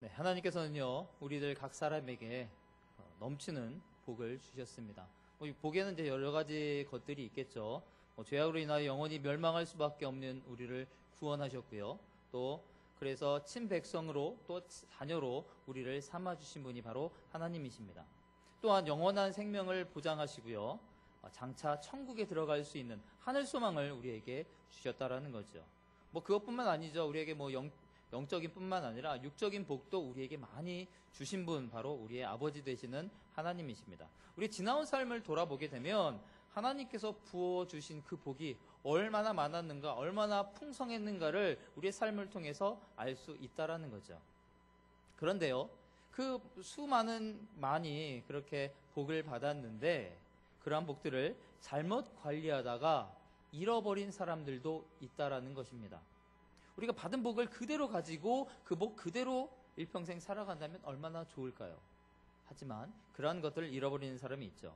네, 하나님께서는요, 우리들 각 사람에게 넘치는 복을 주셨습니다. 이 복에는 이제 여러 가지 것들이 있겠죠. 죄악으로 인하여 영원히 멸망할 수밖에 없는 우리를 구원하셨고요. 또 그래서 친백성으로 또 자녀로 우리를 삼아주신 분이 바로 하나님이십니다. 또한 영원한 생명을 보장하시고요. 장차 천국에 들어갈 수 있는 하늘 소망을 우리에게 주셨다라는 거죠. 그것뿐만 아니죠. 우리에게 영적인 뿐만 아니라 육적인 복도 우리에게 많이 주신 분, 바로 우리의 아버지 되시는 하나님이십니다. 우리 지나온 삶을 돌아보게 되면 하나님께서 부어주신 그 복이 얼마나 많았는가, 얼마나 풍성했는가를 우리의 삶을 통해서 알 수 있다라는 거죠. 그런데요, 그 많이 그렇게 복을 받았는데 그러한 복들을 잘못 관리하다가 잃어버린 사람들도 있다라는 것입니다. 우리가 받은 복을 그대로 가지고 그 복 그대로 일평생 살아간다면 얼마나 좋을까요? 하지만 그러한 것들을 잃어버리는 사람이 있죠.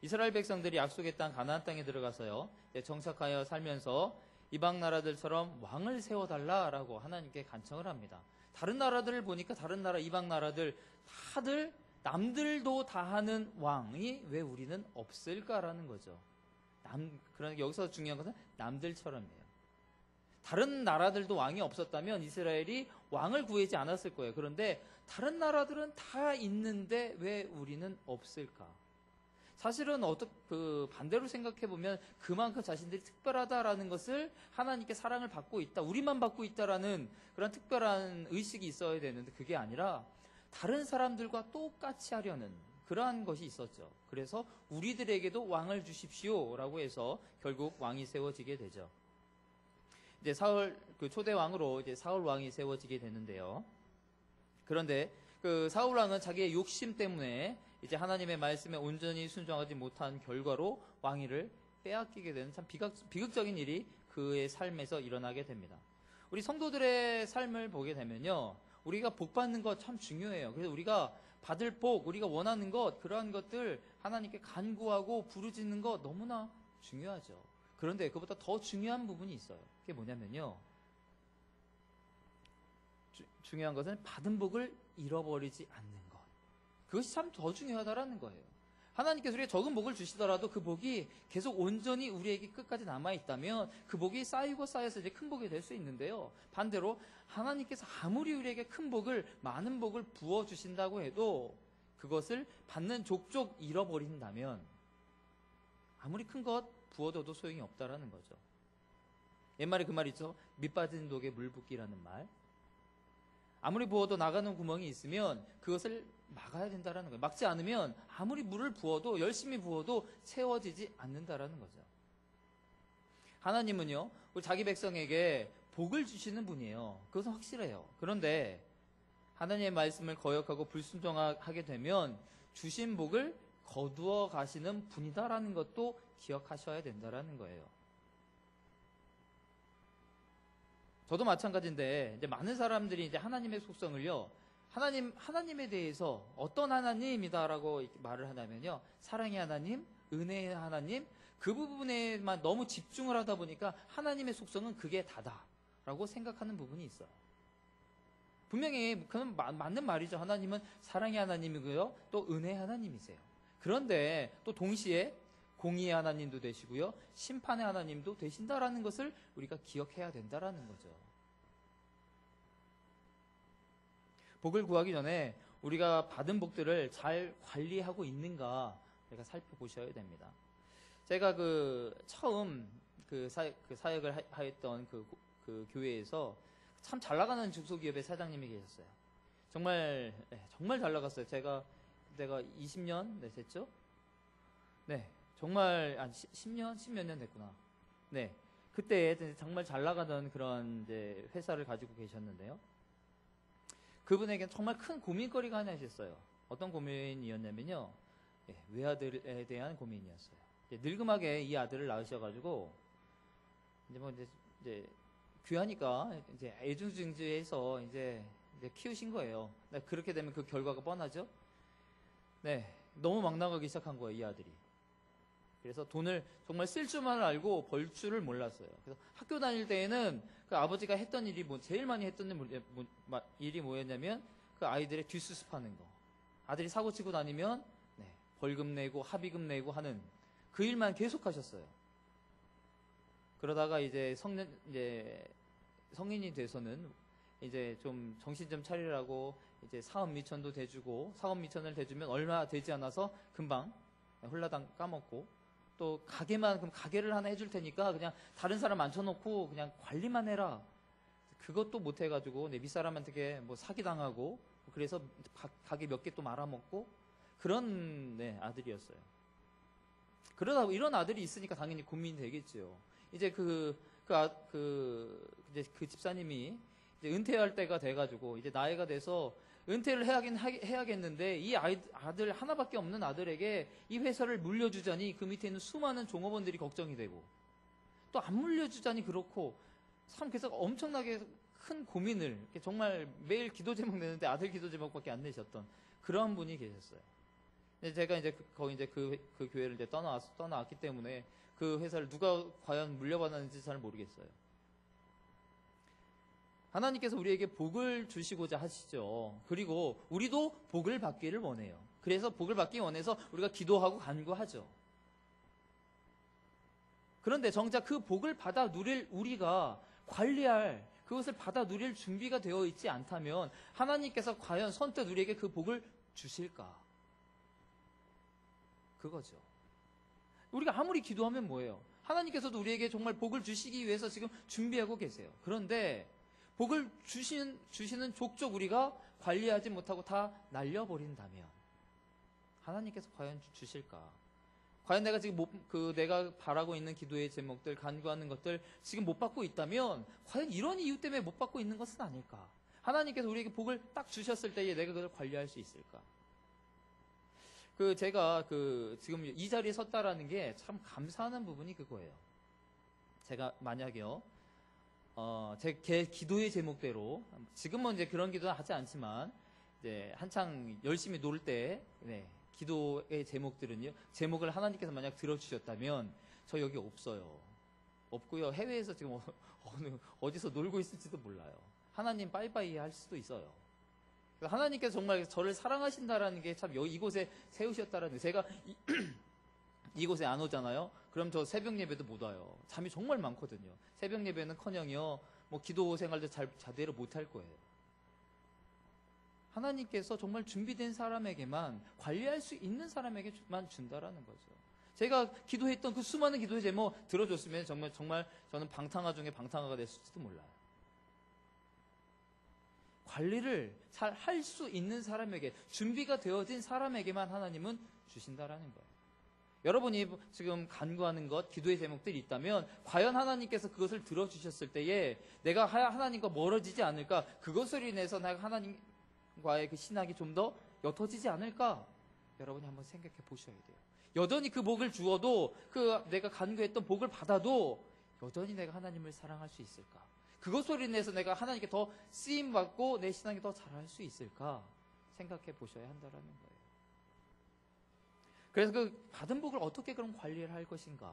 이스라엘 백성들이 약속의 땅 가나안 땅에 들어가서요, 정착하여 살면서 이방 나라들처럼 왕을 세워달라라고 하나님께 간청을 합니다. 다른 나라들을 보니까 다른 나라 이방 나라들 다들 남들도 다 하는 왕이 왜 우리는 없을까라는 거죠. 그러니까 여기서 중요한 것은 남들처럼이에요. 다른 나라들도 왕이 없었다면 이스라엘이 왕을 구하지 않았을 거예요. 그런데 다른 나라들은 다 있는데 왜 우리는 없을까? 사실은 반대로 생각해 보면 그만큼 자신들이 특별하다라는 것을 하나님께 사랑을 받고 있다, 우리만 받고 있다라는 그런 특별한 의식이 있어야 되는데 그게 아니라 다른 사람들과 똑같이 하려는 그러한 것이 있었죠. 그래서 우리들에게도 왕을 주십시오라고 해서 결국 왕이 세워지게 되죠. 이제 초대 왕으로 이제 사울 왕이 세워지게 되는데요. 그런데 그 사울 왕은 자기의 욕심 때문에 이제 하나님의 말씀에 온전히 순종하지 못한 결과로 왕위를 빼앗기게 되는 참 비극적인 일이 그의 삶에서 일어나게 됩니다. 우리 성도들의 삶을 보게 되면요, 우리가 복 받는 것 참 중요해요. 그래서 우리가 받을 복, 우리가 원하는 것, 그러한 것들 하나님께 간구하고 부르짖는 것 너무나 중요하죠. 그런데 그보다 더 중요한 부분이 있어요. 그게 뭐냐면요, 중요한 것은 받은 복을 잃어버리지 않는 것. 그것이 참 더 중요하다라는 거예요. 하나님께서 우리에게 적은 복을 주시더라도 그 복이 계속 온전히 우리에게 끝까지 남아있다면 그 복이 쌓이고 쌓여서 이제 큰 복이 될 수 있는데요. 반대로 하나님께서 아무리 우리에게 큰 복을, 많은 복을 부어주신다고 해도 그것을 받는 족족 잃어버린다면 아무리 큰 것 부어둬도 소용이 없다라는 거죠. 옛말에 그 말 있죠. 밑 빠진 독에 물 붓기라는 말. 아무리 부어도 나가는 구멍이 있으면 그것을 막아야 된다라는 거예요. 막지 않으면 아무리 물을 부어도, 열심히 부어도 채워지지 않는다라는 거죠. 하나님은요, 우리 자기 백성에게 복을 주시는 분이에요. 그것은 확실해요. 그런데 하나님의 말씀을 거역하고 불순종하게 되면 주신 복을 거두어 가시는 분이다라는 것도 기억하셔야 된다라는 거예요. 저도 마찬가지인데, 이제 많은 사람들이 이제 하나님의 속성을요, 하나님에 대해서 어떤 하나님이다라고 말을 하냐면요, 사랑의 하나님, 은혜의 하나님, 그 부분에만 너무 집중을 하다 보니까 하나님의 속성은 그게 다다라고 생각하는 부분이 있어요. 분명히 그건 맞는 말이죠. 하나님은 사랑의 하나님이고요, 또 은혜의 하나님이세요. 그런데 또 동시에 공의의 하나님도 되시고요, 심판의 하나님도 되신다라는 것을 우리가 기억해야 된다라는 거죠. 복을 구하기 전에 우리가 받은 복들을 잘 관리하고 있는가 우리가 살펴보셔야 됩니다. 제가 처음 사역을 하였던 그 교회에서 참 잘 나가는 중소기업의 사장님이 계셨어요. 정말 잘 나갔어요. 내가 20년 됐죠? 네. 정말 10몇 년 됐구나. 네. 그때 정말 잘 나가던 그런 이제 회사를 가지고 계셨는데요. 그분에게는 정말 큰 고민거리가 하나 있었어요. 어떤 고민이었냐면요, 외아들에 대한 고민이었어요. 늙음하게 이 아들을 낳으셔가지고 이제 귀하니까 이제 애중증주해서 이제 키우신 거예요. 그렇게 되면 그 결과가 뻔하죠. 네, 너무 막 나가기 시작한 거예요, 이 아들이. 그래서 돈을 정말 쓸 줄만 알고 벌 줄을 몰랐어요. 그래서 학교 다닐 때에는 그 아버지가 했던 일이 제일 많이 했던 일이 뭐였냐면 그 아이들의 뒷수습하는 거. 아들이 사고 치고 다니면 벌금 내고 합의금 내고 하는 그 일만 계속 하셨어요. 그러다가 이제 성인이 돼서는 이제 좀 정신 좀 차리라고 이제 사업 미천도 대주고, 사업 미천을 대주면 얼마 되지 않아서 금방 홀라당 까먹고, 또 그럼 가게를 하나 해줄 테니까 그냥 다른 사람 앉혀놓고 그냥 관리만 해라. 그것도 못 해가지고 내 윗사람한테 뭐 사기당하고, 그래서 가게 몇 개 또 말아먹고 그런 아들이었어요. 그러다 이런 아들이 있으니까 당연히 고민이 되겠죠. 이제 그 집사님이 이제 은퇴할 때가 돼가지고 이제 나이가 돼서 은퇴를 해야겠는데 이 아들 하나밖에 없는 아들에게 이 회사를 물려주자니 그 밑에 있는 수많은 종업원들이 걱정이 되고, 또 안 물려주자니 그렇고, 참 그래서 엄청나게 큰 고민을, 정말 매일 기도 제목 내는데 아들 기도 제목밖에 안 내셨던 그런 분이 계셨어요. 제가 이제 거기 이제 그 교회를 이제 떠나왔기 때문에 그 회사를 누가 과연 물려받았는지 잘 모르겠어요. 하나님께서 우리에게 복을 주시고자 하시죠. 그리고 우리도 복을 받기를 원해요. 그래서 복을 받기 원해서 우리가 기도하고 간구하죠. 그런데 정작 그 복을 받아 누릴 우리가 관리할, 그것을 받아 누릴 준비가 되어 있지 않다면 하나님께서 과연 선뜻 우리에게 그 복을 주실까? 그거죠. 우리가 아무리 기도하면 뭐예요? 하나님께서도 우리에게 정말 복을 주시기 위해서 지금 준비하고 계세요. 그런데 복을 주시는 족족 우리가 관리하지 못하고 다 날려버린다면 하나님께서 과연 주실까? 과연 내가 지금 내가 바라고 있는 기도의 제목들, 간구하는 것들 지금 못 받고 있다면 과연 이런 이유 때문에 못 받고 있는 것은 아닐까? 하나님께서 우리에게 복을 딱 주셨을 때에 내가 그걸 관리할 수 있을까? 제가 지금 이 자리에 섰다라는 게 참 감사하는 부분이 그거예요. 제가 만약에요, 제 기도의 제목대로, 지금은 이제 그런 기도는 하지 않지만, 이제 한창 열심히 놀 때, 기도의 제목을 하나님께서 만약 들어주셨다면, 저 여기 없고요. 해외에서 지금 어디서 놀고 있을지도 몰라요. 하나님 빠이빠이 할 수도 있어요. 하나님께서 정말 저를 사랑하신다라는 게 참 이곳에 세우셨다라는 게, 제가 이곳에 안 오잖아요. 그럼 저 새벽 예배도 못 와요. 잠이 정말 많거든요. 새벽 예배는 뭐 기도 생활도 제대로 못 할 거예요. 하나님께서 정말 준비된 사람에게만, 관리할 수 있는 사람에게만 준다라는 거죠. 제가 기도했던 그 수많은 기도의 제목 들어줬으면 정말 저는 방탕화 중에 방탕화가 됐을지도 몰라요. 관리를 잘 할 수 있는 사람에게, 준비가 되어진 사람에게만 하나님은 주신다라는 거예요. 여러분이 지금 간구하는 것, 기도의 제목들이 있다면 과연 하나님께서 그것을 들어주셨을 때에 내가 하나님과 멀어지지 않을까? 그것으로 인해서 내가 하나님과의 그 신학이 좀 더 옅어지지 않을까? 여러분이 한번 생각해 보셔야 돼요. 여전히 그 복을 주어도, 내가 간구했던 복을 받아도 여전히 내가 하나님을 사랑할 수 있을까? 그것으로 인해서 내가 하나님께 더 쓰임받고 내 신앙이 더 잘할 수 있을까? 생각해 보셔야 한다는 거예요. 그래서 그 받은 복을 어떻게 그럼 관리를 할 것인가?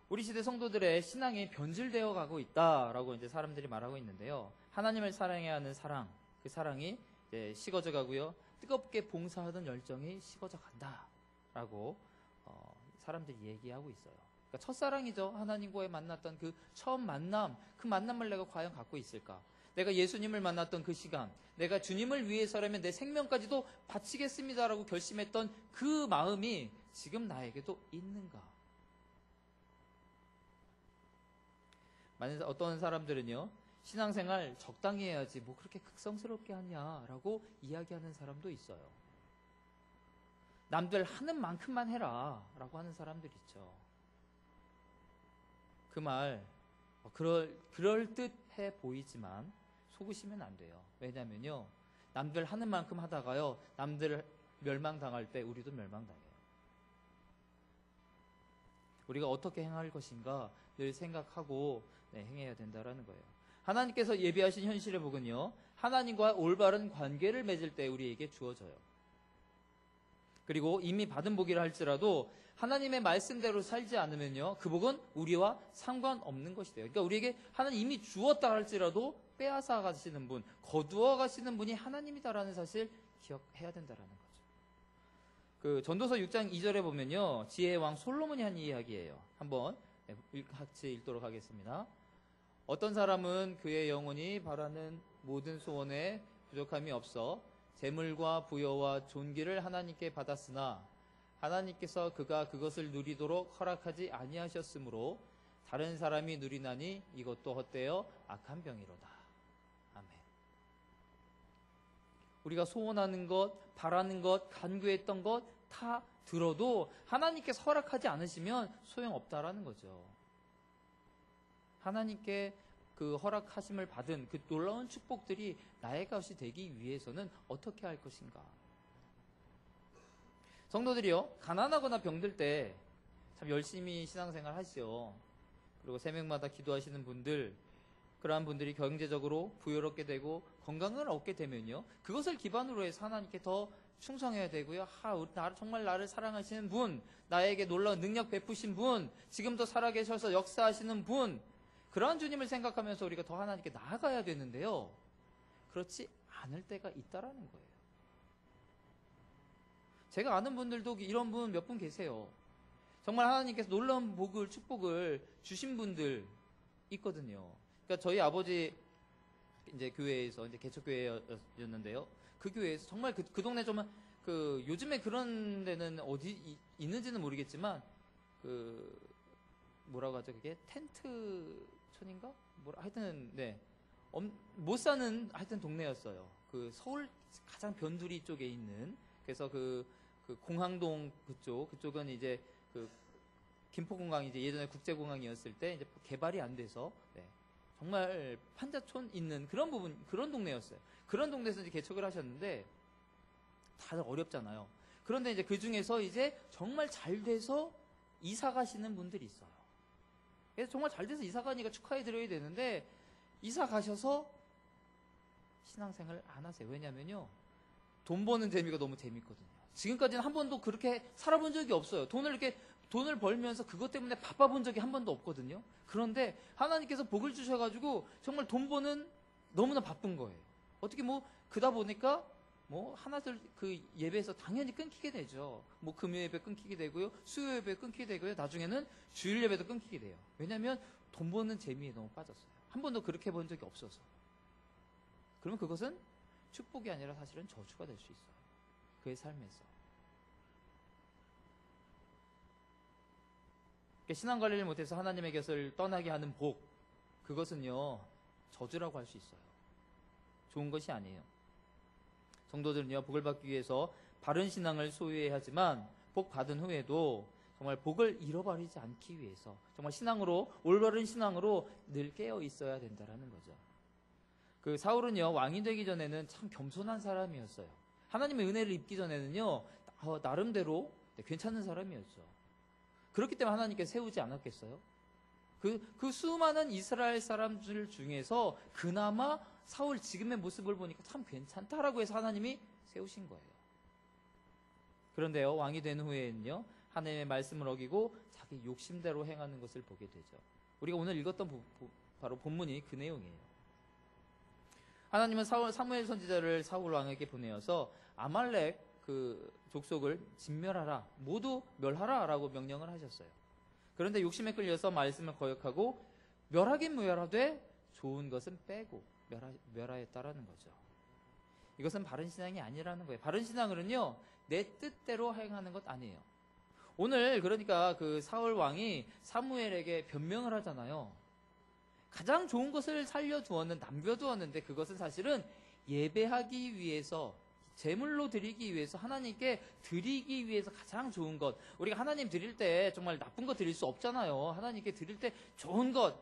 우리 시대 성도들의 신앙이 변질되어 가고 있다라고 이제 사람들이 말하고 있는데요. 하나님을 사랑해야 하는 사랑, 그 사랑이 이제 식어져 가고요. 뜨겁게 봉사하던 열정이 식어져 간다라고 사람들이 얘기하고 있어요. 그러니까 첫사랑이죠. 하나님과의 만났던 그 처음 만남, 그 만남을 내가 과연 갖고 있을까? 내가 예수님을 만났던 그 시간, 내가 주님을 위해서라면 내 생명까지도 바치겠습니다라고 결심했던 그 마음이 지금 나에게도 있는가? 만약 어떤 사람들은요, 신앙생활 적당히 해야지 뭐 그렇게 극성스럽게 하냐라고 이야기하는 사람도 있어요. 남들 하는 만큼만 해라 라고 하는 사람들 있죠. 그 말 그럴듯해 보이지만 속으시면 안 돼요. 왜냐면요, 남들 하는 만큼 하다가요, 남들 멸망당할 때 우리도 멸망당해요. 우리가 어떻게 행할 것인가 늘 생각하고 행해야 된다라는 거예요. 하나님께서 예비하신 현실의 복은요, 하나님과 올바른 관계를 맺을 때 우리에게 주어져요. 그리고 이미 받은 복이라 할지라도 하나님의 말씀대로 살지 않으면요, 그 복은 우리와 상관없는 것이 돼요. 그러니까 우리에게 하나님 이미 주었다 할지라도 빼앗아 가시는 분, 거두어 가시는 분이 하나님이다라는 사실 기억해야 된다라는 거죠. 그 전도서 6장 2절에 보면요, 지혜의 왕 솔로몬이 한 이야기예요. 한번 같이 읽도록 하겠습니다. 어떤 사람은 그의 영혼이 바라는 모든 소원에 부족함이 없어 재물과 부여와 존귀를 하나님께 받았으나 하나님께서 그가 그것을 누리도록 허락하지 아니하셨으므로 다른 사람이 누리나니 이것도 헛되어 악한 병이로다. 아멘. 우리가 소원하는 것, 바라는 것, 간구했던 것 다 들어도 하나님께서 허락하지 않으시면 소용없다라는 거죠. 하나님께 그 허락하심을 받은 그 놀라운 축복들이 나의 것이 되기 위해서는 어떻게 할 것인가? 성도들이요, 가난하거나 병들 때 참 열심히 신앙생활 하시죠. 그리고 새벽마다 기도하시는 분들, 그러한 분들이 경제적으로 부유롭게 되고 건강을 얻게 되면요, 그것을 기반으로 해서 하나님께 더 충성해야 되고요. 정말 나를 사랑하시는 분, 나에게 놀라운 능력 베푸신 분, 지금도 살아계셔서 역사하시는 분, 그러한 주님을 생각하면서 우리가 더 하나님께 나아가야 되는데요, 그렇지 않을 때가 있다라는 거예요. 제가 아는 분들도 이런 분 몇 분 계세요. 정말 하나님께서 놀라운 복을, 축복을 주신 분들 있거든요. 그러니까 저희 아버지 이제 교회에서 이제 개척교회였는데요. 그 교회에서 정말 그 동네 좀 요즘에 그런 데는 어디 있는지는 모르겠지만 뭐라고 하죠? 그게 텐트촌인가? 하여튼 네. 못 사는 하여튼 동네였어요. 그 서울 가장 변두리 쪽에 있는, 그래서 그 공항동 그쪽은 이제 김포공항이 이제 예전에 국제공항이었을 때 이제 개발이 안 돼서 네. 정말 판자촌 있는 그런 동네였어요. 그런 동네에서 이제 개척을 하셨는데 다들 어렵잖아요. 그런데 이제 그 중에서 이제 정말 잘 돼서 이사 가시는 분들이 있어요. 그래서 정말 잘 돼서 이사 가니까 축하해 드려야 되는데 이사 가셔서 신앙생활을 안 하세요. 왜냐면요, 돈 버는 재미가 너무 재밌거든요. 지금까지는 한 번도 그렇게 살아본 적이 없어요. 돈을 벌면서 그것 때문에 바빠본 적이 한 번도 없거든요. 그런데 하나님께서 복을 주셔가지고 정말 돈 버는 너무나 바쁜 거예요. 어떻게 그다 보니까 하나둘 그 예배에서 당연히 끊기게 되죠. 금요 예배 끊기게 되고요, 수요 예배 끊기게 되고요, 나중에는 주일 예배도 끊기게 돼요. 왜냐하면 돈 버는 재미에 너무 빠졌어요. 한 번도 그렇게 본 적이 없어서. 그러면 그것은 축복이 아니라 사실은 저주가 될 수 있어요. 그의 삶에서. 신앙관리를 못해서 하나님의 것을 떠나게 하는 복, 그것은요 저주라고 할 수 있어요. 좋은 것이 아니에요. 성도들은요, 복을 받기 위해서 바른 신앙을 소유해야 하지만 복 받은 후에도 정말 복을 잃어버리지 않기 위해서 정말 올바른 신앙으로 늘 깨어 있어야 된다는 거죠. 사울은요, 왕이 되기 전에는 참 겸손한 사람이었어요. 하나님의 은혜를 입기 전에는요, 나름대로 괜찮은 사람이었죠. 그렇기 때문에 하나님께 세우지 않았겠어요? 그 수많은 이스라엘 사람들 중에서 그나마 사울 지금의 모습을 보니까 참 괜찮다라고 해서 하나님이 세우신 거예요. 그런데요, 왕이 된 후에는요, 하나님의 말씀을 어기고 자기 욕심대로 행하는 것을 보게 되죠. 우리가 오늘 읽었던 바로 본문이 그 내용이에요. 하나님은 사무엘 선지자를 사울 왕에게 보내어서 아말렉 족속을 진멸하라, 모두 멸하라 라고 명령을 하셨어요. 그런데 욕심에 끌려서 말씀을 거역하고 멸하긴 멸하되 좋은 것은 빼고 멸하였다라는 거죠. 이것은 바른 신앙이 아니라는 거예요. 바른 신앙은요, 내 뜻대로 행하는 것 아니에요. 오늘 그러니까 사울 왕이 사무엘에게 변명을 하잖아요. 가장 좋은 것을 남겨두었는데 그것은 사실은 예배하기 위해서, 제물로 드리기 위해서, 하나님께 드리기 위해서 가장 좋은 것. 우리가 하나님 드릴 때 정말 나쁜 거 드릴 수 없잖아요. 하나님께 드릴 때 좋은 것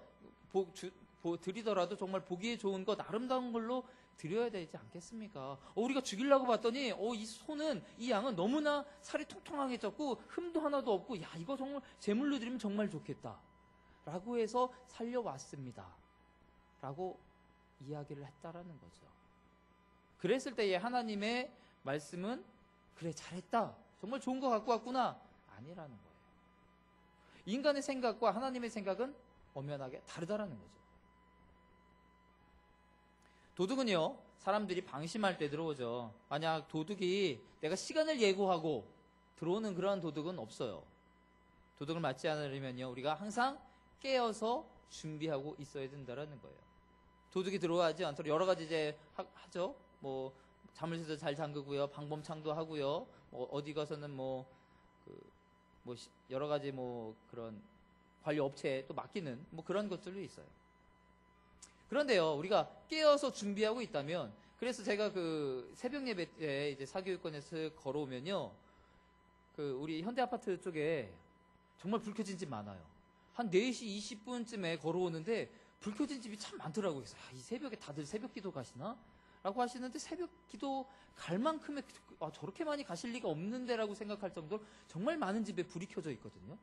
드리더라도 정말 보기에 좋은 것, 아름다운 걸로 드려야 되지 않겠습니까? 우리가 죽이려고 봤더니 이 양은 너무나 살이 통통하게 쪘고 흠도 하나도 없고, 이거 정말 제물로 드리면 정말 좋겠다 라고 해서 살려왔습니다 라고 이야기를 했다라는 거죠. 그랬을 때에 하나님의 말씀은 그래, 잘했다, 정말 좋은 거 갖고 왔구나, 아니라는 거예요. 인간의 생각과 하나님의 생각은 엄연하게 다르다라는 거죠. 도둑은요, 사람들이 방심할 때 들어오죠. 만약 도둑이 내가 시간을 예고하고 들어오는 그런 도둑은 없어요. 도둑을 맞지 않으려면요, 우리가 항상 깨어서 준비하고 있어야 된다는 거예요. 도둑이 들어오지 않도록 여러 가지 이제 하죠. 뭐 자물쇠도 잘 잠그고요, 방범창도 하고요, 뭐 어디 가서는 여러 가지 그런 관리 업체에 또 맡기는 그런 것들도 있어요. 그런데요, 우리가 깨어서 준비하고 있다면, 그래서 제가 그 새벽 예배 때 이제 사교육권에서 걸어오면요, 우리 현대아파트 쪽에 정말 불 켜진 집 많아요. 한 4시 20분쯤에 걸어오는데 불 켜진 집이 참 많더라고요. 그래서 이 새벽에 다들 새벽 기도 가시나? 라고 하시는데, 새벽 기도 갈 만큼의 저렇게 많이 가실 리가 없는데 라고 생각할 정도로 정말 많은 집에 불이 켜져 있거든요.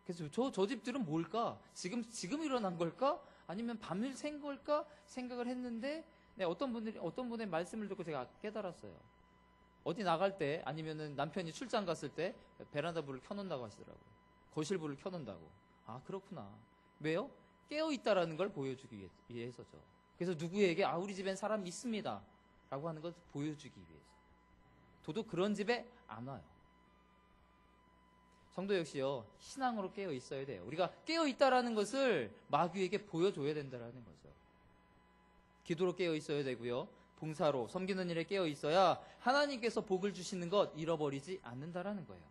그래서 저 집들은 뭘까? 지금 일어난 걸까? 아니면 밤을 샌 걸까? 생각을 했는데, 네, 어떤 분의 말씀을 듣고 제가 깨달았어요. 어디 나갈 때, 아니면은 남편이 출장 갔을 때 베란다 불을 켜놓는다고 하시더라고요. 거실 불을 켜놓는다고. 아, 그렇구나. 왜요? 깨어있다라는 걸 보여주기 위해서죠. 그래서 누구에게 우리 집엔 사람 있습니다 라고 하는 걸 보여주기 위해서. 도둑 그런 집에 안 와요. 성도 역시요, 신앙으로 깨어 있어야 돼요. 우리가 깨어 있다라는 것을 마귀에게 보여줘야 된다라는 거죠. 기도로 깨어 있어야 되고요, 봉사로 섬기는 일에 깨어 있어야 하나님께서 복을 주시는 것 잃어버리지 않는다라는 거예요.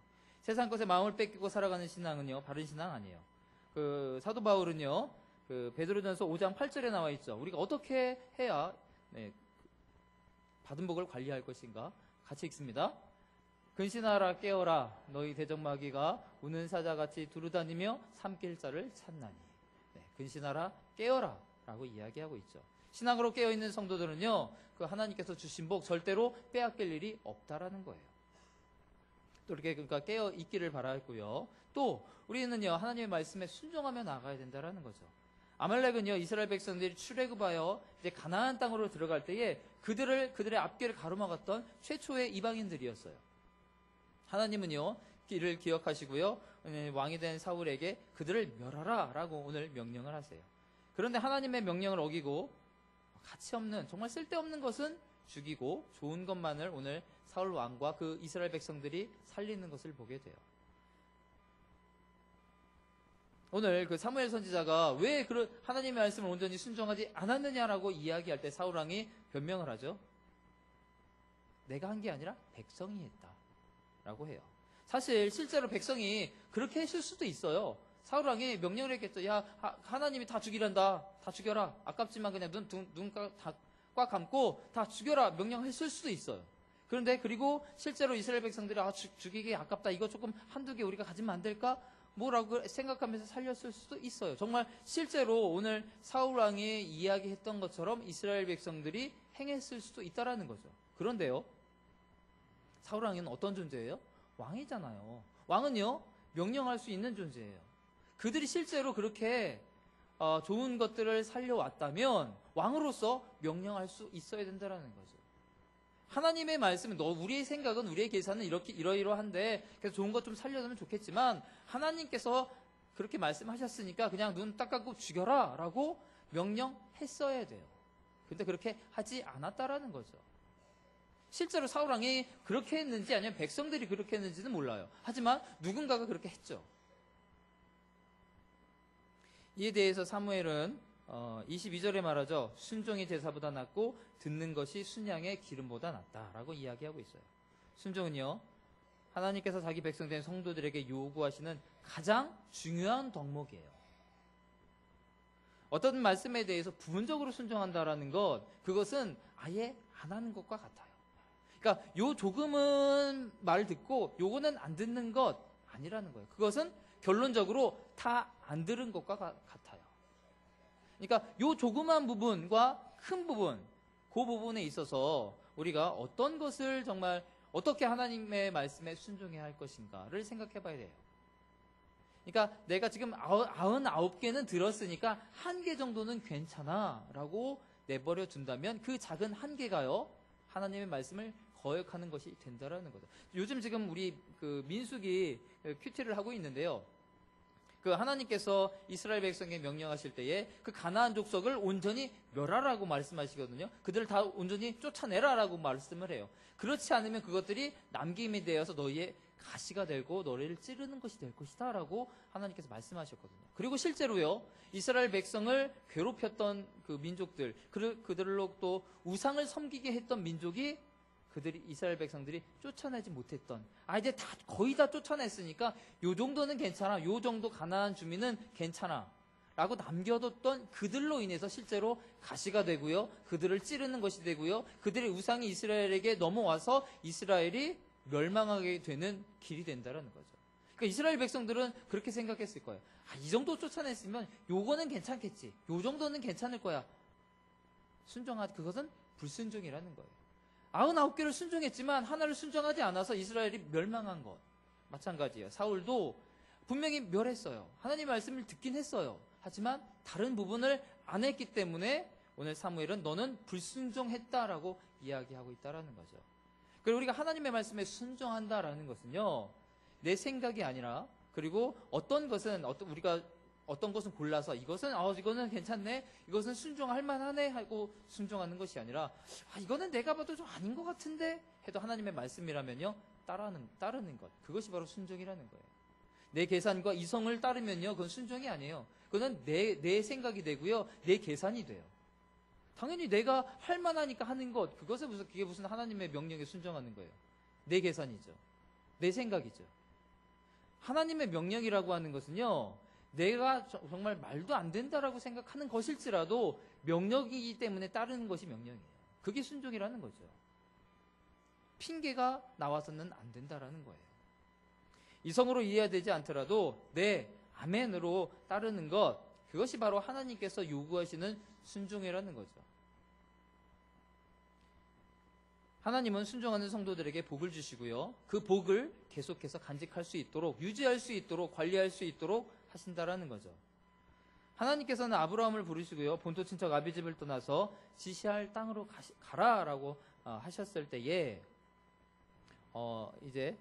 세상 것에 마음을 뺏기고 살아가는 신앙은요, 바른 신앙 아니에요. 사도 바울은요, 베드로전서 5장 8절에 나와 있죠. 우리가 어떻게 해야 받은 복을 관리할 것인가? 같이 읽습니다. 근신하라 깨어라 너희 대적마귀가 우는 사자같이 두루다니며 삼킬 자를 찾나니. 근신하라 깨어라 라고 이야기하고 있죠. 신앙으로 깨어있는 성도들은요, 하나님께서 주신 복 절대로 빼앗길 일이 없다라는 거예요. 또 이렇게 그러니까 깨어 있기를 바라고요. 또 우리는요, 하나님의 말씀에 순종하며 나가야 된다라는 거죠. 아말렉은요, 이스라엘 백성들이 출애굽하여 이제 가나안 땅으로 들어갈 때에 그들의 앞길을 가로막았던 최초의 이방인들이었어요. 하나님은요, 이를 기억하시고요, 왕이 된 사울에게 그들을 멸하라 라고 오늘 명령을 하세요. 그런데 하나님의 명령을 어기고 가치 없는, 정말 쓸데없는 것은 죽이고 좋은 것만을 오늘 사울 왕과 그 이스라엘 백성들이 살리는 것을 보게 돼요. 오늘 사무엘 선지자가 왜 하나님의 말씀을 온전히 순종하지 않았느냐라고 이야기할 때 사울 왕이 변명을 하죠. 내가 한 게 아니라 백성이 했다 라고 해요. 사실 실제로 백성이 그렇게 했을 수도 있어요. 사울 왕이 명령을 했겠죠. 야, 하나님이 다 죽이란다. 다 죽여라. 아깝지만 그냥 눈 꽉 감고 다 죽여라. 명령했을 수도 있어요. 그리고 실제로 이스라엘 백성들이 죽이기 아깝다. 이거 조금 한두 개 우리가 가지면 안 될까? 뭐라고 생각하면서 살렸을 수도 있어요. 정말 실제로 오늘 사울 왕이 이야기했던 것처럼 이스라엘 백성들이 행했을 수도 있다라는 거죠. 그런데요, 사울 왕은 어떤 존재예요? 왕이잖아요. 왕은요, 명령할 수 있는 존재예요. 그들이 실제로 그렇게 좋은 것들을 살려왔다면 왕으로서 명령할 수 있어야 된다는 거죠. 하나님의 말씀은 우리의 생각은, 우리의 계산은 이렇게 이러이러한데 그래서 좋은 것 좀 살려두면 좋겠지만 하나님께서 그렇게 말씀하셨으니까 그냥 눈 딱 감고 죽여라 라고 명령했어야 돼요. 근데 그렇게 하지 않았다라는 거죠. 실제로 사울 왕이 그렇게 했는지 아니면 백성들이 그렇게 했는지는 몰라요. 하지만 누군가가 그렇게 했죠. 이에 대해서 사무엘은 22절에 말하죠. 순종이 제사보다 낫고 듣는 것이 순양의 기름보다 낫다라고 이야기하고 있어요. 순종은요, 하나님께서 자기 백성된 성도들에게 요구하시는 가장 중요한 덕목이에요. 어떤 말씀에 대해서 부분적으로 순종한다라는 것, 그것은 아예 안 하는 것과 같아요. 그러니까 요 조금은 말 듣고 요거는 안 듣는 것 아니라는 거예요. 그것은 결론적으로 다 안 들은 것과 같아요. 그러니까 요 조그만 부분과 큰 부분, 그 부분에 있어서 우리가 어떤 것을 정말 어떻게 하나님의 말씀에 순종해야 할 것인가를 생각해 봐야 돼요. 그러니까 내가 지금 99개는 들었으니까 1개 정도는 괜찮아 라고 내버려 둔다면 그 작은 1개가요, 하나님의 말씀을 거역하는 것이 된다라는 거죠. 요즘 지금 우리 민숙이 큐티를 하고 있는데요. 그 하나님께서 이스라엘 백성에게 명령하실 때에 그 가나안 족속을 온전히 멸하라고 말씀하시거든요. 그들을 다 온전히 쫓아내라라고 말씀을 해요. 그렇지 않으면 그것들이 남김이 되어서 너희의 가시가 되고 너희를 찌르는 것이 될 것이다 라고 하나님께서 말씀하셨거든요. 그리고 실제로요, 이스라엘 백성을 괴롭혔던 그 민족들, 그들로 또 우상을 섬기게 했던 민족이 이스라엘 백성들이 쫓아내지 못했던, 이제 거의 다 쫓아냈으니까 요 정도는 괜찮아, 요 정도 가나안 주민은 괜찮아 라고 남겨뒀던 그들로 인해서 실제로 가시가 되고요, 그들을 찌르는 것이 되고요, 그들의 우상이 이스라엘에게 넘어와서 이스라엘이 멸망하게 되는 길이 된다는 거죠. 그러니까 이스라엘 백성들은 그렇게 생각했을 거예요. 이 정도 쫓아냈으면 요거는 괜찮겠지, 요 정도는 괜찮을 거야. 그것은 불순종이라는 거예요. 99개를 순종했지만 하나를 순종하지 않아서 이스라엘이 멸망한 것 마찬가지예요. 사울도 분명히 멸했어요. 하나님의 말씀을 듣긴 했어요. 하지만 다른 부분을 안 했기 때문에 오늘 사무엘은 너는 불순종했다라고 이야기하고 있다라는 거죠. 그리고 우리가 하나님의 말씀에 순종한다라는 것은요, 내 생각이 아니라, 그리고 우리가 어떤 것은 골라서 이거는 괜찮네, 이것은 순종할 만하네 하고 순종하는 것이 아니라, 이거는 내가 봐도 좀 아닌 것 같은데 해도 하나님의 말씀이라면요, 따르는 것, 그것이 바로 순종이라는 거예요. 내 계산과 이성을 따르면요, 그건 순종이 아니에요. 그건 내 생각이 되고요, 내 계산이 돼요. 당연히 내가 할 만하니까 하는 것, 그게 무슨 하나님의 명령에 순종하는 거예요. 내 계산이죠. 내 생각이죠. 하나님의 명령이라고 하는 것은요, 내가 정말 말도 안 된다라고 생각하는 것일지라도 명령이기 때문에 따르는 것이 명령이에요. 그게 순종이라는 거죠. 핑계가 나와서는 안 된다라는 거예요. 이성으로 이해되지 않더라도 내 아멘으로 따르는 것, 그것이 바로 하나님께서 요구하시는 순종이라는 거죠. 하나님은 순종하는 성도들에게 복을 주시고요, 그 복을 계속해서 간직할 수 있도록, 유지할 수 있도록, 관리할 수 있도록 하신다라는 거죠. 하나님께서는 아브라함을 부르시고요, 본토 친척 아비집을 떠나서 지시할 땅으로 가라라고 하셨을 때에 이제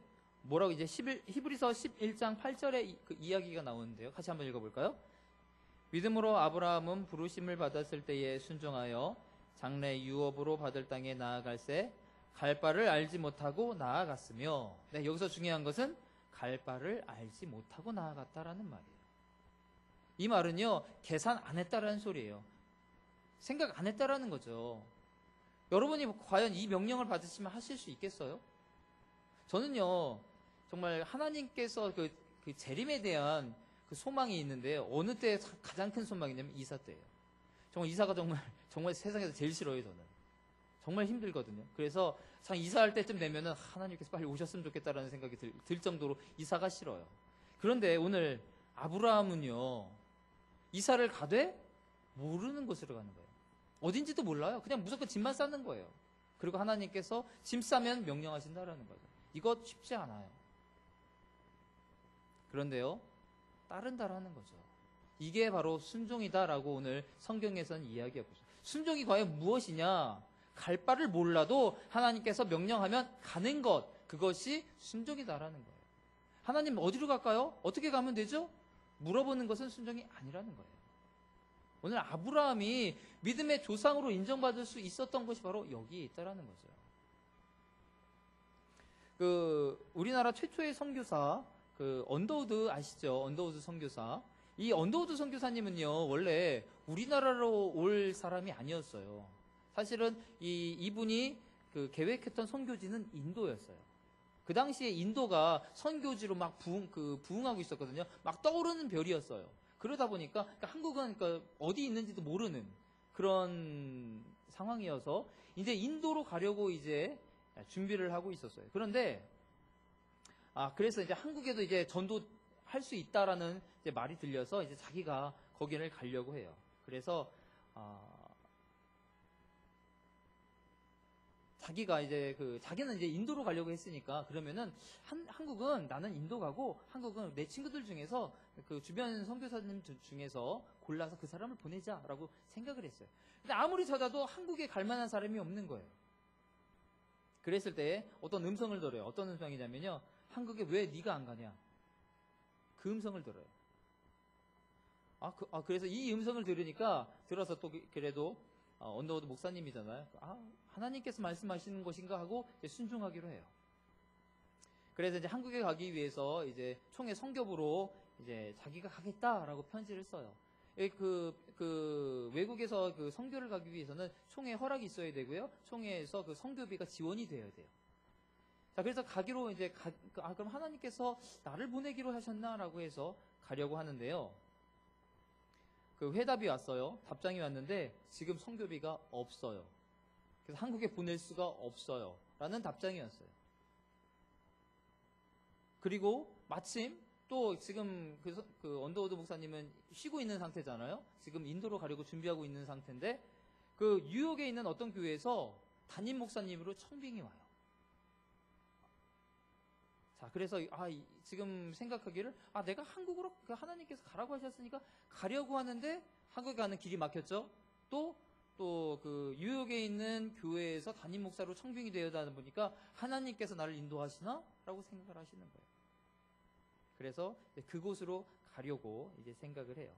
히브리서 11장 8절에 그 이야기가 나오는데요. 같이 한번 읽어볼까요? 믿음으로 아브라함은 부르심을 받았을 때에 순종하여 장래 유업으로 받을 땅에 나아갈새 갈 바를 알지 못하고 나아갔으며, 여기서 중요한 것은 갈 바를 알지 못하고 나아갔다라는 말이에요. 이 말은요, 계산 안 했다라는 소리예요. 생각 안 했다라는 거죠. 여러분이 과연 이 명령을 받으시면 하실 수 있겠어요? 저는요, 정말 하나님께서 그 재림에 대한 그 소망이 있는데, 어느 때 가장 큰 소망이냐면 이사 때예요. 정말 이사가 정말 세상에서 제일 싫어요, 저는. 정말 힘들거든요. 그래서 참 이사할 때쯤 되면은 하나님께서 빨리 오셨으면 좋겠다라는 생각이 들 정도로 이사가 싫어요. 그런데 오늘 아브라함은요, 이사를 가되 모르는 곳으로 가는 거예요. 어딘지도 몰라요. 그냥 무조건 짐만 싸는 거예요. 그리고 하나님께서 짐 싸면 명령하신다라는 거죠. 이것 쉽지 않아요. 그런데요, 따른다라는 거죠. 이게 바로 순종이다라고 오늘 성경에서는 이야기하고 있어요. 순종이 과연 무엇이냐? 갈 바를 몰라도 하나님께서 명령하면 가는 것, 그것이 순종이다라는 거예요. 하나님 어디로 갈까요? 어떻게 가면 되죠? 물어보는 것은 순종이 아니라는 거예요. 오늘 아브라함이 믿음의 조상으로 인정받을 수 있었던 것이 바로 여기에 있다라는 거죠. 우리나라 최초의 선교사, 언더우드 아시죠? 언더우드 선교사. 이 언더우드 선교사님은요, 원래 우리나라로 올 사람이 아니었어요. 사실은 이분이 계획했던 선교지는 인도였어요. 그 당시에 인도가 선교지로 막 부흥하고 있었거든요. 막 떠오르는 별이었어요. 그러다 보니까 한국은 어디 있는지도 모르는 그런 상황이어서 이제 인도로 가려고 이제 준비를 하고 있었어요. 그런데 그래서 이제 한국에도 이제 전도할 수 있다라는 이제 말이 들려서 이제 자기가 거기를 가려고 해요. 그래서 자기는 이제 인도로 가려고 했으니까, 그러면은 한국은 나는 인도 가고 한국은 내 친구들 중에서 그 주변 선교사님 중에서 골라서 그 사람을 보내자라고 생각을 했어요. 근데 아무리 찾아도 한국에 갈 만한 사람이 없는 거예요. 그랬을 때 어떤 음성을 들어요. 어떤 음성이냐면요, 한국에 왜 네가 안 가냐? 그 음성을 들어요. 그래서 이 음성을 들어서 또 그래도 언더우드 목사님이잖아요. 하나님께서 말씀하시는 것인가 하고 이제 순종하기로 해요. 그래서 이제 한국에 가기 위해서 이제 총회 성교부로 이제 자기가 가겠다라고 편지를 써요. 외국에서 그 선교를 가기 위해서는 총회 허락이 있어야 되고요. 총회에서 그 선교비가 지원이 되어야 돼요. 자, 그래서 가기로 이제 그럼 하나님께서 나를 보내기로 하셨나라고 해서 가려고 하는데요. 그 회답이 왔어요. 답장이 왔는데 지금 선교비가 없어요. 그래서 한국에 보낼 수가 없어요. 라는 답장이 왔어요. 그리고 마침 또 지금 그 언더우드 목사님은 쉬고 있는 상태잖아요. 지금 인도로 가려고 준비하고 있는 상태인데 그 뉴욕에 있는 어떤 교회에서 담임 목사님으로 청빙이 와요. 자, 그래서 지금 생각하기를 내가 한국으로 하나님께서 가라고 하셨으니까 가려고 하는데 한국에 가는 길이 막혔죠. 또 그 뉴욕에 있는 교회에서 담임 목사로 청빙이 되어다 보니까 하나님께서 나를 인도하시나? 라고 생각을 하시는 거예요. 그래서 그곳으로 가려고 이제 생각을 해요.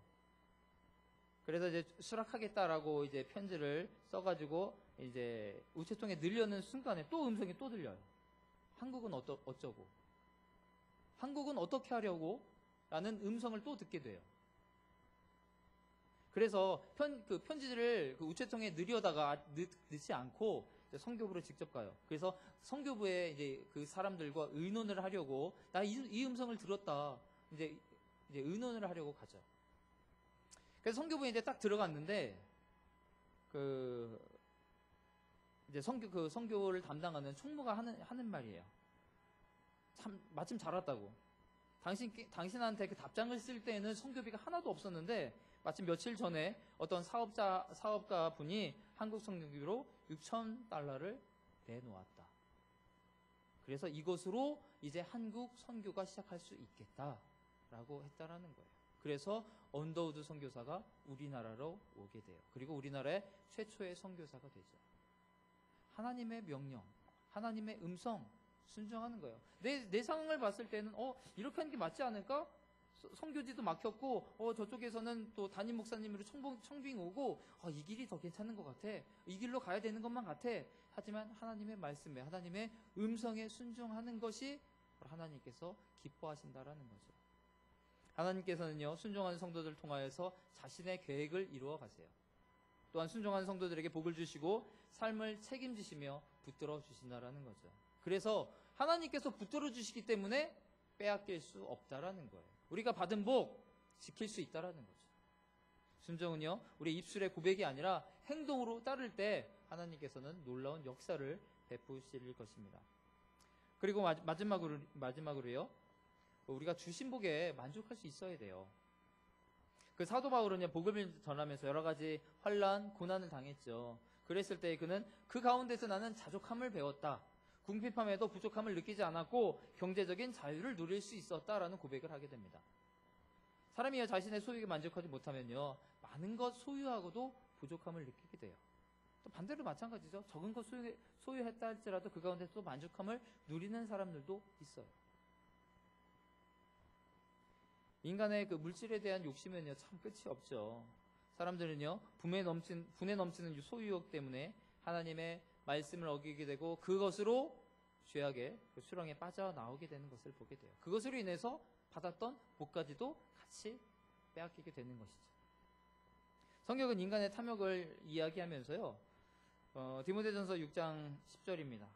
그래서 이제 수락하겠다라고 이제 편지를 써가지고 이제 우체통에 넣으려는 순간에 또 음성이 또 들려요. 한국은 어쩌고? 한국은 어떻게 하려고? 라는 음성을 또 듣게 돼요. 그래서 그 편지를 그 우체통에 넣지 않고 선교부로 직접 가요. 그래서 선교부에 이제 그 사람들과 의논을 하려고 나 이 음성을 들었다. 이제 의논을 하려고 가죠. 그래서 선교부에 이제 딱 들어갔는데 이제 선교를 담당하는 총무가 하는 말이에요. 마침 잘 왔다고. 당신한테 그 답장을 쓸 때에는 선교비가 하나도 없었는데 마침 며칠 전에 어떤 사업가 분이 한국 선교비로 $6,000를 내놓았다. 그래서 이것으로 이제 한국 선교가 시작할 수 있겠다라고 했다라는 거예요. 그래서 언더우드 선교사가 우리나라로 오게 돼요. 그리고 우리나라의 최초의 선교사가 되죠. 하나님의 명령, 하나님의 음성 순종하는 거예요. 내 상황을 봤을 때는 이렇게 하는 게 맞지 않을까? 선교지도 막혔고 저쪽에서는 또 담임 목사님으로 청빙 오고 이 길이 더 괜찮은 것 같아. 이 길로 가야 되는 것만 같아. 하지만 하나님의 말씀에 하나님의 음성에 순종하는 것이 하나님께서 기뻐하신다라는 거죠. 하나님께서는요 순종하는 성도들을 통하여서 자신의 계획을 이루어 가세요. 또한 순종하는 성도들에게 복을 주시고 삶을 책임지시며 붙들어 주신다라는 거죠. 그래서 하나님께서 붙들어 주시기 때문에 빼앗길 수 없다라는 거예요. 우리가 받은 복 지킬 수 있다라는 거죠. 순종은요 우리 입술의 고백이 아니라 행동으로 따를 때 하나님께서는 놀라운 역사를 베푸실 것입니다. 그리고 마지막으로요 우리가 주신 복에 만족할 수 있어야 돼요. 그 사도 바울은요 복음을 전하면서 여러 가지 환난, 고난을 당했죠. 그랬을 때 그는 그 가운데서 나는 자족함을 배웠다. 궁핍함에도 부족함을 느끼지 않았고 경제적인 자유를 누릴 수 있었다라는 고백을 하게 됩니다. 사람이 자신의 소유에 만족하지 못하면요 많은 것 소유하고도 부족함을 느끼게 돼요. 또 반대로 마찬가지죠. 적은 것 소유했다 할지라도 그 가운데 또 만족함을 누리는 사람들도 있어요. 인간의 그 물질에 대한 욕심은요 참 끝이 없죠. 사람들은요 분에 넘치는 소유욕 때문에 하나님의 말씀을 어기게 되고 그것으로 죄악의 그 수렁에 빠져나오게 되는 것을 보게 돼요. 그것으로 인해서 받았던 복까지도 같이 빼앗기게 되는 것이죠. 성경은 인간의 탐욕을 이야기하면서요 디모데전서 6장 10절입니다.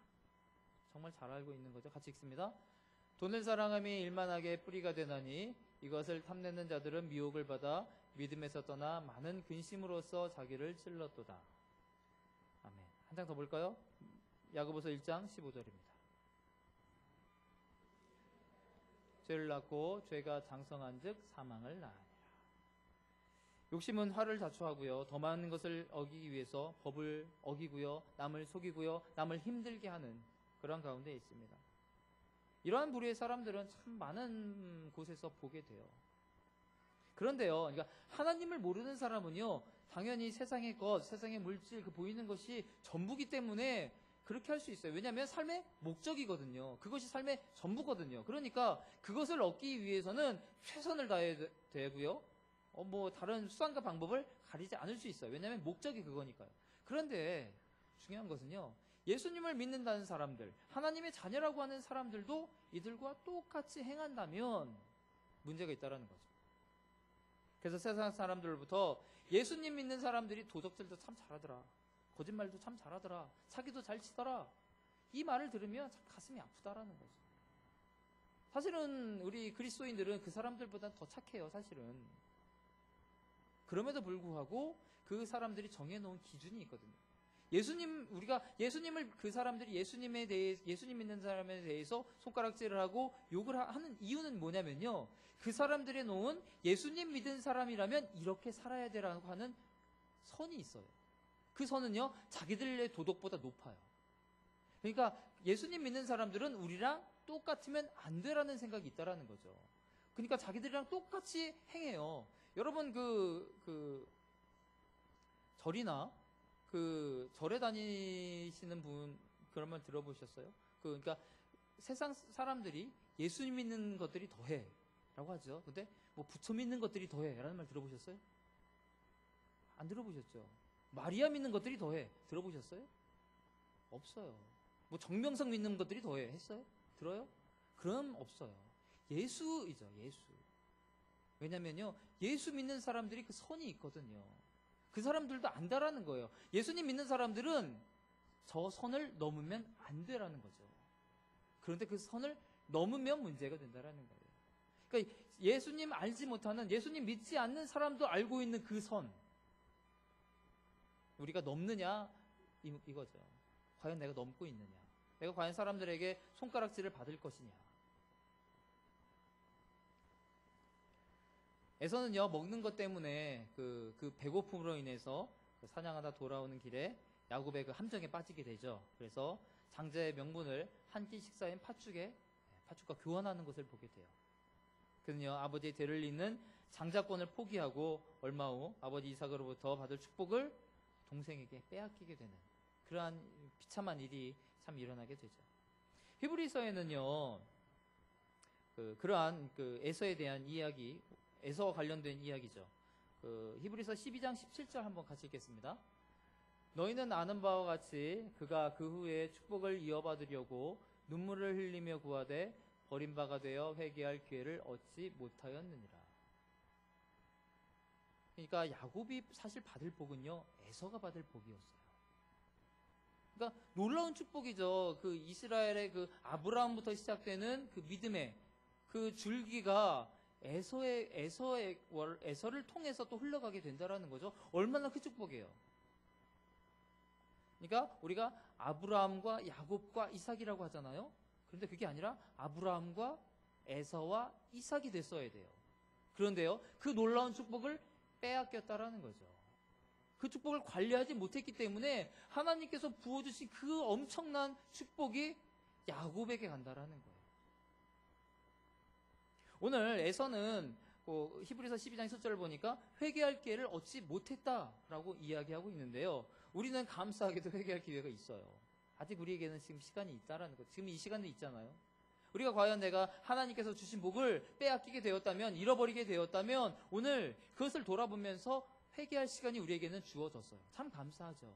정말 잘 알고 있는 거죠. 같이 읽습니다. 돈을 사랑함이 일만하게 뿌리가 되나니 이것을 탐내는 자들은 미혹을 받아 믿음에서 떠나 많은 근심으로써 자기를 찔렀도다. 아멘. 한 장 더 볼까요? 야고보서 1장 15절입니다. 죄를 낳고 죄가 장성한 즉 사망을 낳으니라. 욕심은 화를 자초하고요 더 많은 것을 얻기 위해서 법을 어기고요 남을 속이고요 남을 힘들게 하는 그런 가운데 있습니다. 이러한 부류의 사람들은 참 많은 곳에서 보게 돼요. 그런데요, 그러니까 하나님을 모르는 사람은요, 당연히 세상의 것, 세상의 물질, 그 보이는 것이 전부기 때문에 그렇게 할 수 있어요. 왜냐하면 삶의 목적이거든요. 그것이 삶의 전부거든요. 그러니까 그것을 얻기 위해서는 최선을 다해야 되고요. 뭐 다른 수단과 방법을 가리지 않을 수 있어요. 왜냐하면 목적이 그거니까요. 그런데 중요한 것은요, 예수님을 믿는다는 사람들, 하나님의 자녀라고 하는 사람들도 이들과 똑같이 행한다면 문제가 있다라는 거죠. 그래서 세상 사람들로부터 예수님 믿는 사람들이 도적질도 참 잘하더라, 거짓말도 참 잘하더라, 사기도 잘 치더라, 이 말을 들으면 참 가슴이 아프다라는 거죠. 사실은 우리 그리스도인들은 그 사람들보다 더 착해요, 사실은. 그럼에도 불구하고 그 사람들이 정해놓은 기준이 있거든요. 우리가 예수님을, 그 사람들이 예수님 믿는 사람에 대해서 손가락질을 하고 욕을 하는 이유는 뭐냐면요, 그 사람들이 놓은 예수님 믿은 사람이라면 이렇게 살아야 되라고 하는 선이 있어요. 그 선은요, 자기들의 도덕보다 높아요. 그러니까 예수님 믿는 사람들은 우리랑 똑같으면 안 되라는 생각이 있다라는 거죠. 그러니까 자기들이랑 똑같이 행해요. 여러분 절이나 절에 다니시는 분 그런 말 들어보셨어요? 그러니까 세상 사람들이 예수님 믿는 것들이 더해라고 하죠. 근데 뭐 부처 믿는 것들이 더해라는 말 들어보셨어요? 안 들어보셨죠? 마리아 믿는 것들이 더해 들어보셨어요? 없어요. 뭐 정명석 믿는 것들이 더해 했어요? 들어요? 그럼 없어요. 예수이죠, 예수. 왜냐면요, 예수 믿는 사람들이 그 선이 있거든요. 그 사람들도 안다라는 거예요. 예수님 믿는 사람들은 저 선을 넘으면 안 되라는 거죠. 그런데 그 선을 넘으면 문제가 된다라는 거예요. 그러니까 예수님 알지 못하는, 예수님 믿지 않는 사람도 알고 있는 그 선, 우리가 넘느냐 이거죠. 과연 내가 넘고 있느냐, 내가 과연 사람들에게 손가락질을 받을 것이냐. 에서는요, 먹는 것 때문에 그 배고픔으로 인해서 사냥하다 돌아오는 길에 야곱의 그 함정에 빠지게 되죠. 그래서 장자의 명분을 한 끼 식사인 팥죽과 교환하는 것을 보게 돼요. 그는요, 아버지의 대를 잇는 장자권을 포기하고 얼마 후 아버지 이삭으로부터 받을 축복을 동생에게 빼앗기게 되는 그러한 비참한 일이 참 일어나게 되죠. 히브리서에는요, 그러한 에서에 대한 이야기, 에서와 관련된 이야기죠. 히브리서 12장 17절 한번 같이 읽겠습니다. 너희는 아는 바와 같이 그가 그 후에 축복을 이어받으려고 눈물을 흘리며 구하되 버림바가 되어 회개할 기회를 얻지 못하였느니라. 그러니까 야곱이 사실 받을 복은요, 에서가 받을 복이었어요. 그러니까 놀라운 축복이죠. 그 이스라엘의 그 아브라함부터 시작되는 그 믿음의 그 줄기가 에서를 통해서 또 흘러가게 된다라는 거죠. 얼마나 큰 축복이에요. 그러니까 우리가 아브라함과 야곱과 이삭이라고 하잖아요. 그런데 그게 아니라 아브라함과 에서와 이삭이 됐어야 돼요. 그런데요, 그 놀라운 축복을 빼앗겼다라는 거죠. 그 축복을 관리하지 못했기 때문에 하나님께서 부어주신 그 엄청난 축복이 야곱에게 간다라는 거예요. 오늘 에서는 히브리서 12장 1절을 보니까 회개할 기회를 얻지 못했다라고 이야기하고 있는데요. 우리는 감사하게도 회개할 기회가 있어요. 아직 우리에게는 지금 시간이 있다라는 거. 지금 이 시간도 있잖아요. 우리가 과연 내가 하나님께서 주신 복을 빼앗기게 되었다면, 잃어버리게 되었다면 오늘 그것을 돌아보면서 회개할 시간이 우리에게는 주어졌어요. 참 감사하죠.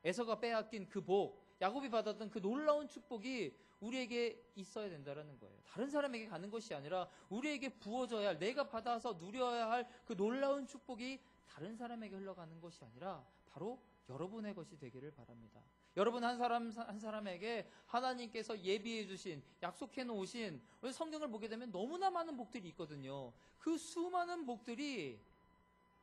에서가 빼앗긴 그 복, 야곱이 받았던 그 놀라운 축복이 우리에게 있어야 된다는 거예요. 다른 사람에게 가는 것이 아니라 우리에게 부어져야 할, 내가 받아서 누려야 할 그 놀라운 축복이 다른 사람에게 흘러가는 것이 아니라 바로 여러분의 것이 되기를 바랍니다. 여러분 한 사람에게 하나님께서 예비해 주신, 약속해 놓으신, 성경을 보게 되면 너무나 많은 복들이 있거든요. 그 수많은 복들이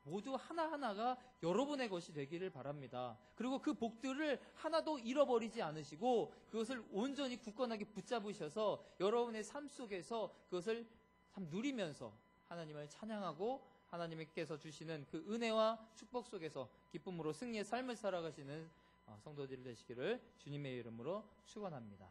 모두 하나하나가 여러분의 것이 되기를 바랍니다. 그리고 그 복들을 하나도 잃어버리지 않으시고 그것을 온전히 굳건하게 붙잡으셔서 여러분의 삶 속에서 그것을 참 누리면서 하나님을 찬양하고 하나님께서 주시는 그 은혜와 축복 속에서 기쁨으로 승리의 삶을 살아가시는 성도들이 되시기를 주님의 이름으로 축원합니다.